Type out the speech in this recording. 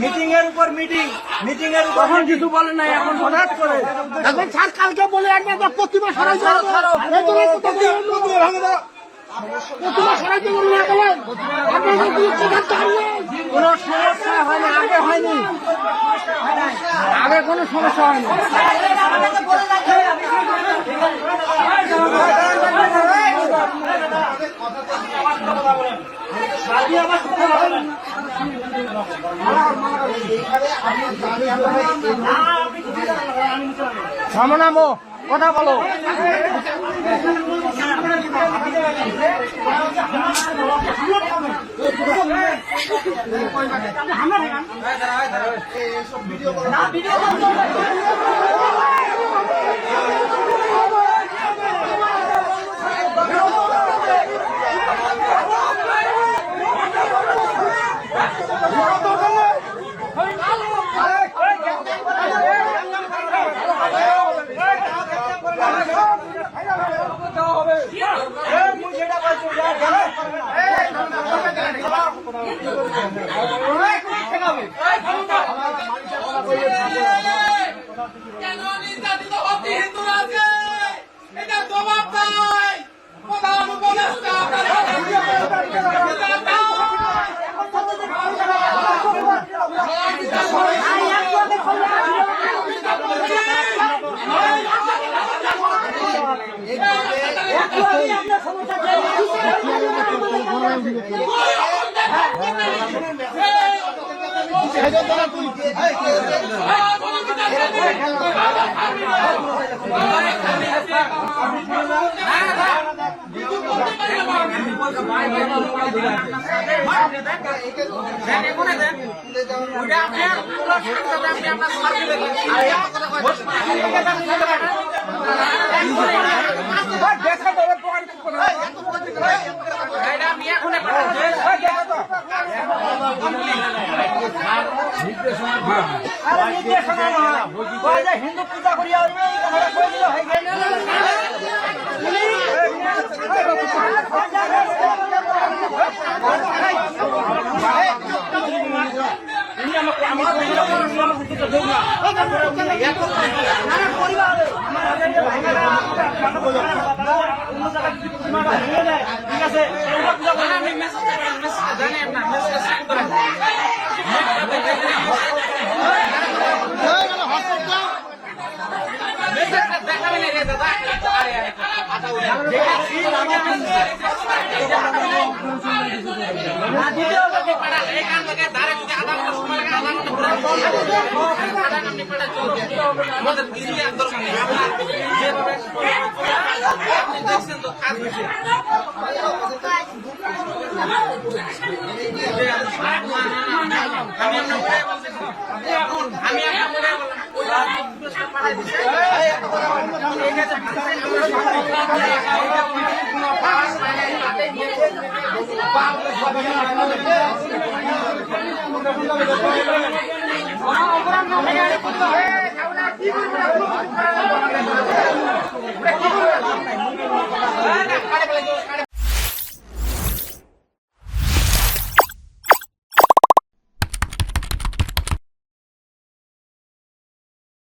Meeting এর উপর meeting এর উপর তখন কিছু বলে নাই, এখন হঠাৎ করে এখন স্যার কালকে বলে একবার প্রতিমা সরাইতে প্রতিমা সরাইতে বলে না গেলেন আপনাদের কোনো সমস্যা হয়নি, আগে হয়নি, আগে কোনো সমস্যা হয়নি। নামো কথা বলো। কেন নির্যাতিত হচ্ছে হিন্দুরা আছে, এটা জবাব নাই। প্রধান উপদেষ্টা হিন্দু পূজা করিয়া ঠিক আছে আমি